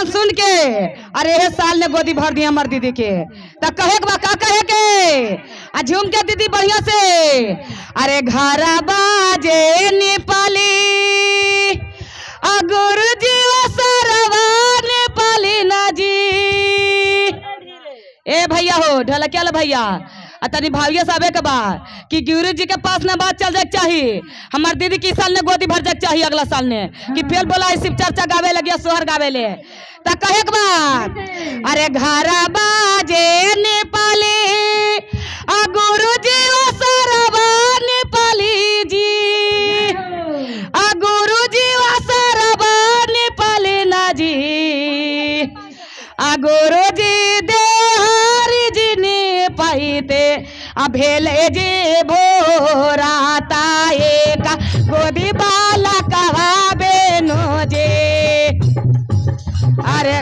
ऐसा सुन के अरे हे साल ने गोदी भर दी हमार दीदी के तो कहे के बा का कहे के आ झूम के दीदी बढ़िया से अरे घरा बाजे नेपाली आ गुरुजी सरवा नेपाली ना जी। ए भैया हो ढलकिया ला भैया तनी भाविया साहब के बा कि गुरु जी के पास ना बात चल जाए चाहिए हमार दीदी की साल ने गोदी भर जाए चाहिए अगला साल ने कि फेल बोला शिव चर्चा गावे लगिया सोहर गावे ले ता कहे के बा अरे घरा बाजे नेपाली आ गुरु जी सरवा नेपाली जी आ गुरु जी सरवा नेपाली ना जी आ गुरु जी देहारी जी ने पाईते आ भेले जे भोराता एक गोदी बाला कहाबे नो जे अरे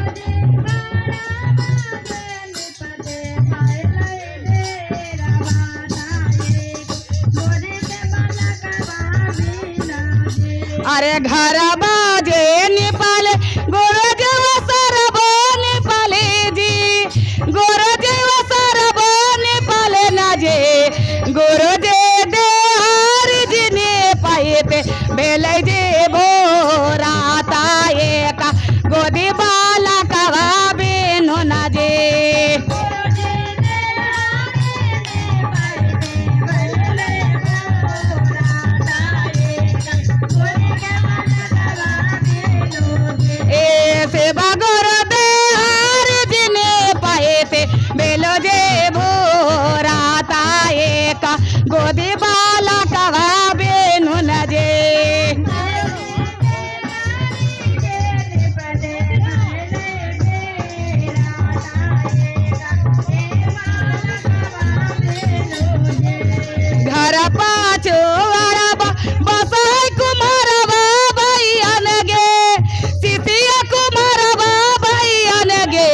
अरे घर बाजे नेपाल गोरो देव सरबो नेपाले जी गोरो देव सरबो नेपाले ना जे गोरो दे देहार जी ने पाएते बेले जे भोराता एक गोदी बाला कहाबे नो ना जे गोदी बाला कहाबे नु न जे घर पाछो अरबा बस कुमारबा भैया गे सीतिया कुमारबा भैया गे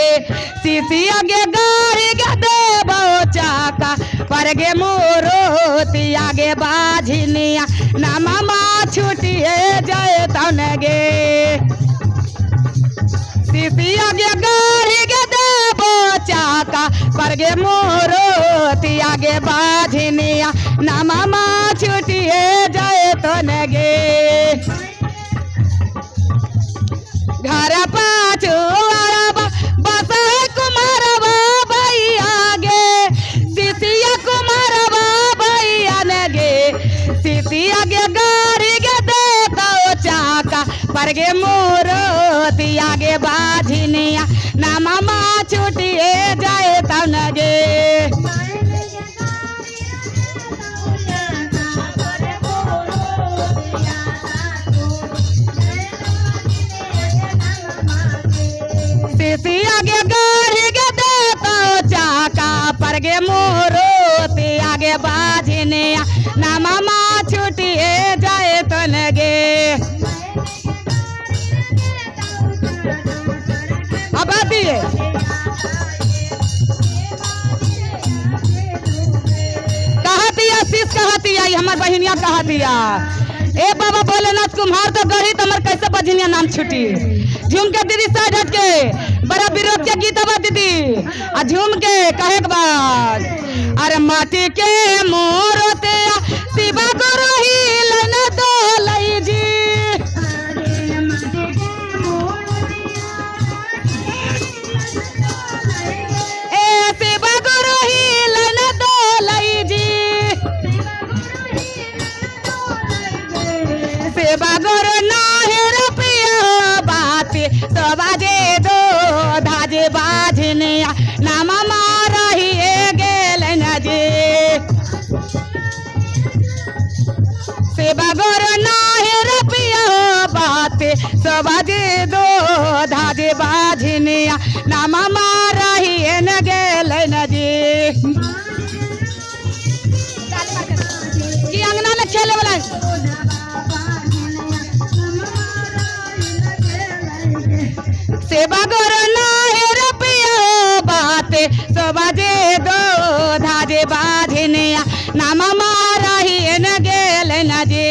सीतिया गे गाड़ी गे देबो चाका पर गे मोरो आगे बाझनिया नामा माँ छुटिए जाए तन गे सीतिया गे गाड़ी गे देबो चाका पर गे मोरो आगे बाझनिया नामा माँ छुटिए जाए तन गे घर पाछो अरबा बस कुमारबा भैया गे सीतिया कुमारबा सीतिया गे गाड़ी गे देता चाका पर गे मोरो आगे बाझनिया नामा माँ छुटिए जाए तन गे सीतिया गे गाड़ी गे देता चाका पर गे मोरो आगे बाझनिया नामा माँ छुटिए जाए तन गे अब दिए कहतिया शीश कहतिया हमार बहनिया कहतिया ए बाबा भोलेनाथ कुम्हार तो गढ़ी तमर कैसे बजनिया नाम छुटी झूम के दीदी साइड हट के बड़ा विरोध के गीत बा दीदी आ झूम के कहे के बाद अरे माटी के मोरते शिवा गुरु ही लन दो लई जी ए शिवा गुरु ही लन दो लई जी शिवा गुरु नाही रुपया बात तो बाजे दो धाजे बाझनिया नामा मारा ही गेल न जे शिवा गुरु नाही रुपया बात तो बाजे दो धाजे बाझनिया नामा मारा ही न गेल न जे की अंगना में खेले वाला शिवा गुरु नाही रुपया बात तो बाजे दो धाजे बाझनिया नामा मारा ही न गेल न जे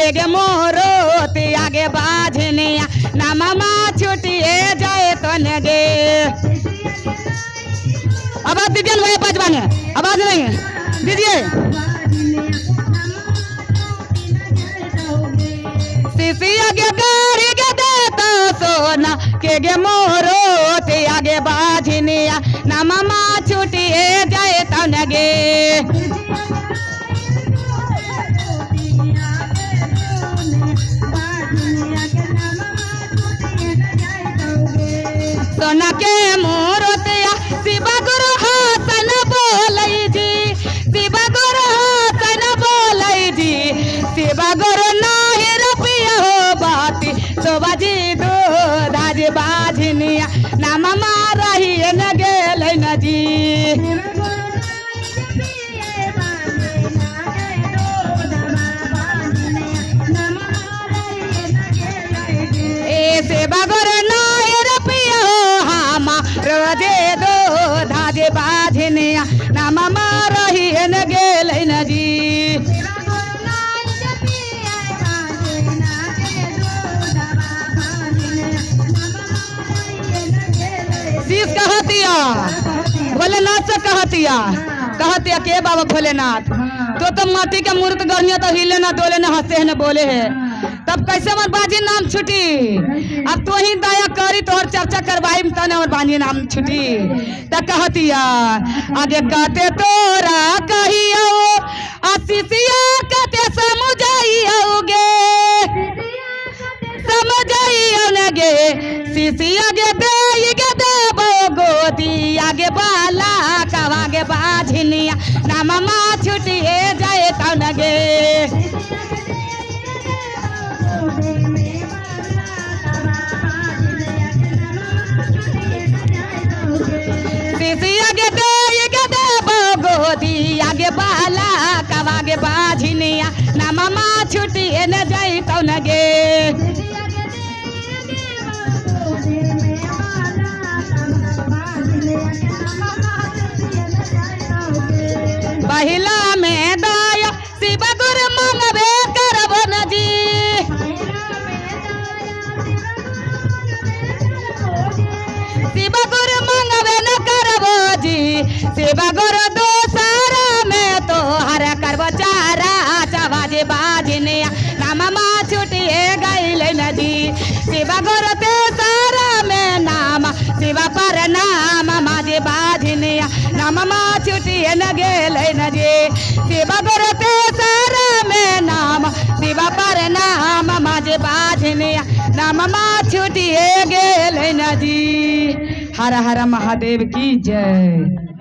के गे मोरो ते आगे बाझनिया नामा छुटिए जाए तो नगे। आवाज दीजिए ना भाई बजवा ने, आवाज नहीं है दीजिए। सिसिया के गाड़ी के देता सोना के गे मोरो ते आगे बाझनिया नामा छुटिए जाए तो नगे। सोना के मोरतिया शिवा गुरु हासन बोलै जी, शिवा गुरु हासन बोलै जी, शिवा गुरु नाही रपिया हो बाती सोबा जी दो धाज बाझनिया नामा मारही न गेलै न जी। ए शिवा गुरु रोजे दो धाजे बाझनिया नामा मारही न गेलै न जी। शीश कहतिया भोलेनाथ से कहतिया के बाबा भोलेनाथ तो माटी के मूर्त गर्मिया तो हिले ना डोले ना हंसे है न बोले है, तब कैसे हमार बाजी नाम छुटी। अब तो ही दया करी तोहर चर्चा करवाई तने और बाजी नाम छुटी। त कहतिया आगे कहते तोरा कहियो आशीषिया कहते समझाइयोगे समझाइयोगे शिशिया गे देबो गोदी आगे बाला कवागे बाझनिया नामा छुटिए जाए तो नगे। शिशिया गे देबो गोदी आगे बाला कवागे बाझनिया नामा छुटिए न जाए तो नगे। पहिला में दाया शिवा गुरु मंगबे करबो न जी, शिवा गुरु मंगबे न करबो जी, शिवा गुरु दोसरा में तो हर करबो चारा चवाजे बाझनिया नामा छुटिए गइलै न जी। शिवा गुरु तेसरा में नाम शिवा पर नाम माजे बाझनिया नामा छुटिए न गेलै न जी। शिवा गुरु तेसरा में नाम शिवा पर नाम माजे बाझनिया नामा छुटिए गेलै न जी। हर हर महादेव की जय।